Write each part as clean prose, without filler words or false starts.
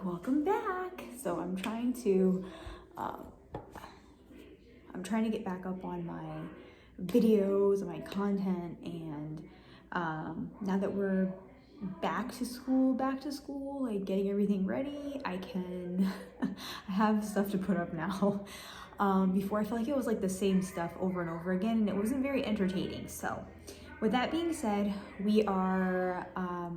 welcome back. So I'm trying to get back up on my videos, my content, and now that we're back to school, like getting everything ready, I have stuff to put up now. Before, I felt like it was like the same stuff over and over again, and it wasn't very entertaining. So with that being said, we are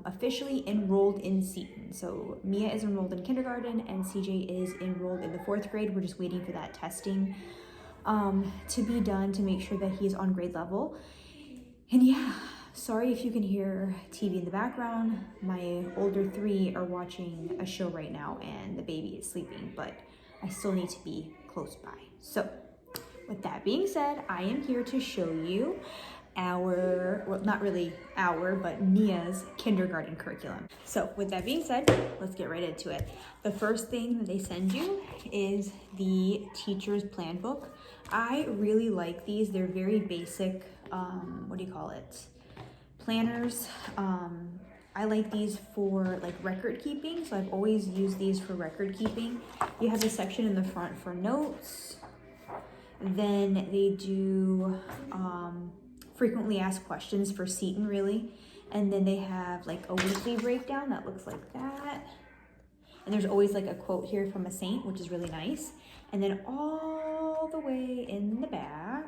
officially enrolled in Seton. So Mia is enrolled in kindergarten and CJ is enrolled in the 4th grade. We're just waiting for that testing to be done to make sure that he's on grade level. And yeah, sorry if you can hear TV in the background. My older 3 are watching a show right now and the baby is sleeping, but I still need to be close by. So with that being said, I am here to show you not really but Mia's kindergarten curriculum. So with that being said, let's get right into it. The first thing that they send you is the teacher's plan book. I really like these. They're very basic, planners. I like these for like record keeping. So I've always used these for record keeping. You have a section in the front for notes. Then they do frequently asked questions for Seton, really. And then they have like a weekly breakdown that looks like that. And there's always like a quote here from a saint, which is really nice. And then all the way in the back,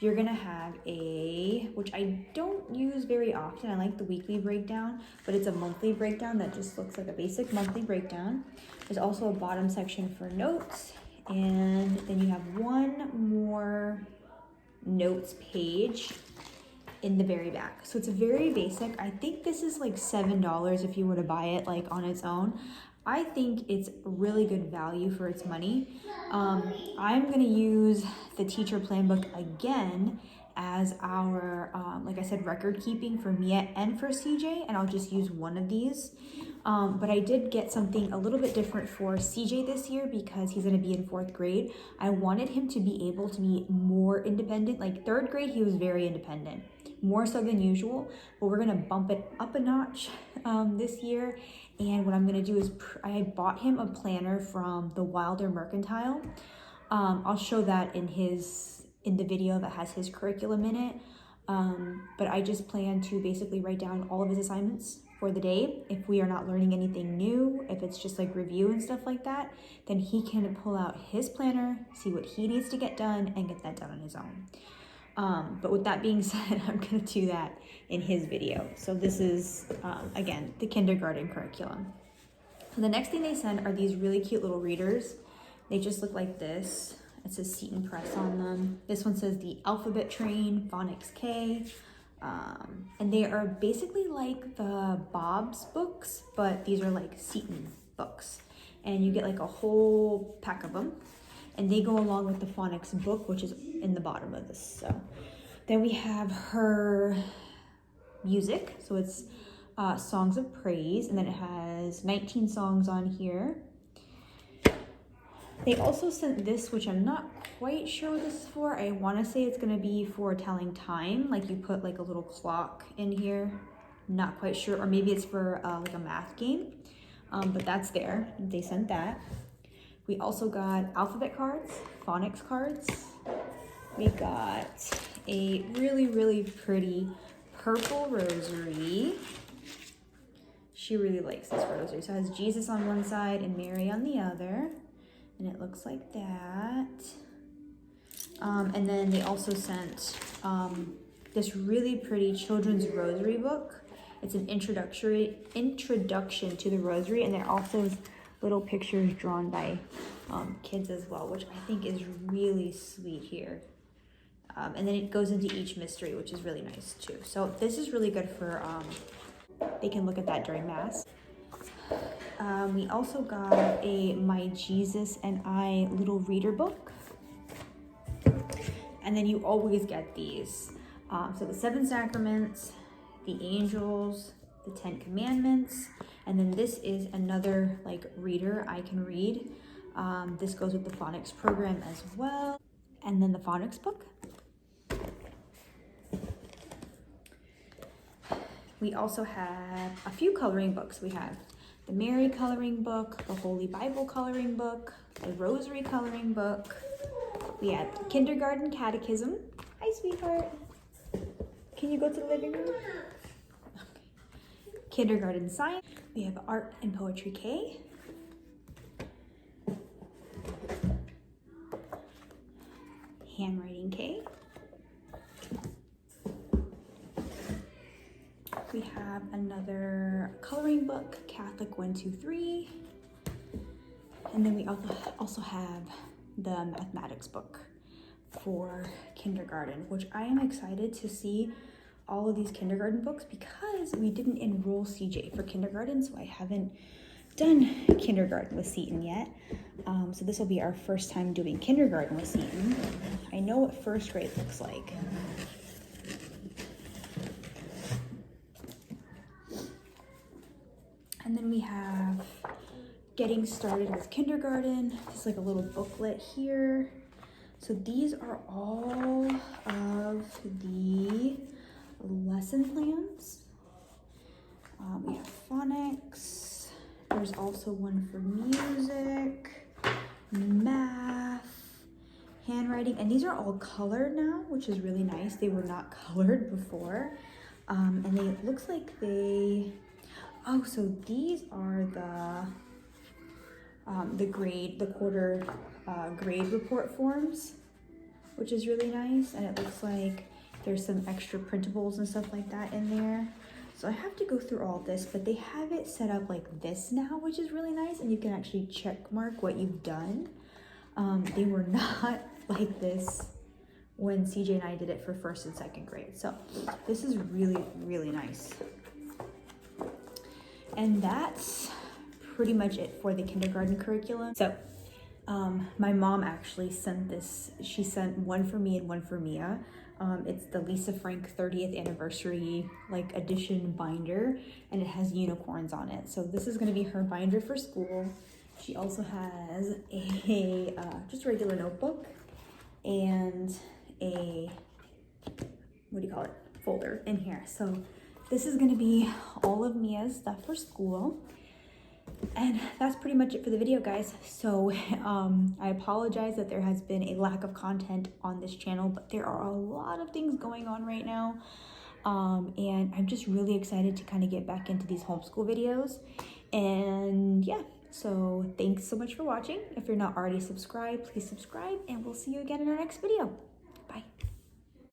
you're gonna have which I don't use very often. I like the weekly breakdown, but it's a monthly breakdown that just looks like a basic monthly breakdown. There's also a bottom section for notes. And then you have one more notes page in the very back. So it's very basic. I think this is like $7 if you were to buy it like on its own. I think it's really good value for its money. I'm gonna use the teacher plan book again as our, like I said, record keeping for Mia and for CJ, and I'll just use one of these. But I did get something a little bit different for CJ this year because he's gonna be in 4th grade. I wanted him to be able to be more independent. Like 3rd grade, he was very independent, more so than usual, but we're gonna bump it up a notch this year. And what I'm gonna do is I bought him a planner from the Wilder Mercantile. I'll show that in the video that has his curriculum in it. But I just plan to basically write down all of his assignments for the day. If we are not learning anything new, if it's just like review and stuff like that, then he can pull out his planner, see what he needs to get done, and get that done on his own. But with that being said, I'm gonna do that in his video. So this is, again, the kindergarten curriculum. So the next thing they send are these really cute little readers. They just look like this. It says Seton Press on them. This one says the Alphabet Train, Phonics K. And they are basically like the Bob's books, but these are like Seton books. And you get like a whole pack of them. And they go along with the phonics book, which is in the bottom of this. So then we have her music. So it's songs of praise. And then it has 19 songs on here. They also sent this, which I'm not quite sure what this is for. I want to say it's going to be for telling time. Like you put like a little clock in here. Not quite sure. Or maybe it's for like a math game. But that's there. They sent that. We also got alphabet cards, phonics cards. We got a really, really pretty purple rosary. She really likes this rosary. So it has Jesus on one side and Mary on the other. And it looks like that. And then they also sent this really pretty children's rosary book. It's an introduction to the rosary, and there also is little pictures drawn by kids as well, which I think is really sweet here. And then it goes into each mystery, which is really nice too. So this is really good for, they can look at that during Mass. We also got a My Jesus and I little reader book. And then you always get these. So the 7 sacraments, the angels, the 10 commandments, and then this is another like reader I can read. This goes with the phonics program as well. And then the phonics book. We also have a few coloring books. We have the Mary coloring book, the Holy Bible coloring book, the Rosary coloring book. We have Kindergarten Catechism. Hi, sweetheart. Can you go to the living room? Okay. Kindergarten Science. We have Art and Poetry K. Handwriting K. We have another coloring book, Catholic 1, 2, 3. And then we also have the mathematics book for kindergarten, which I am excited to see all of these kindergarten books because we didn't enroll CJ for kindergarten, so I haven't done kindergarten with Seton yet. So this will be our first time doing kindergarten with Seton. I know what first grade looks like. And then we have Getting Started with Kindergarten. It's like a little booklet here. So these are all of the lesson plans. We have phonics. There's also one for music, math, handwriting, and these are all colored now, which is really nice. They were not colored before. And it looks like oh, so these are the quarter grade report forms, which is really nice. And it looks like there's some extra printables and stuff like that in there. So I have to go through all this, but they have it set up like this now, which is really nice. And you can actually check mark what you've done. They were not like this when CJ and I did it for first and second grade. So this is really, really nice. And that's pretty much it for the kindergarten curriculum. So my mom actually sent this. She sent one for me and one for Mia. It's the Lisa Frank 30th anniversary like edition binder, and it has unicorns on it. So this is going to be her binder for school. She also has a just a regular notebook and a, what do you call it, folder in here. So this is going to be all of Mia's stuff for school. And that's pretty much it for the video, guys. So I apologize that there has been a lack of content on this channel, but there are a lot of things going on right now. And I'm just really excited to kind of get back into these homeschool videos. And yeah, so thanks so much for watching. If you're not already subscribed, please subscribe, and we'll see you again in our next video. Bye.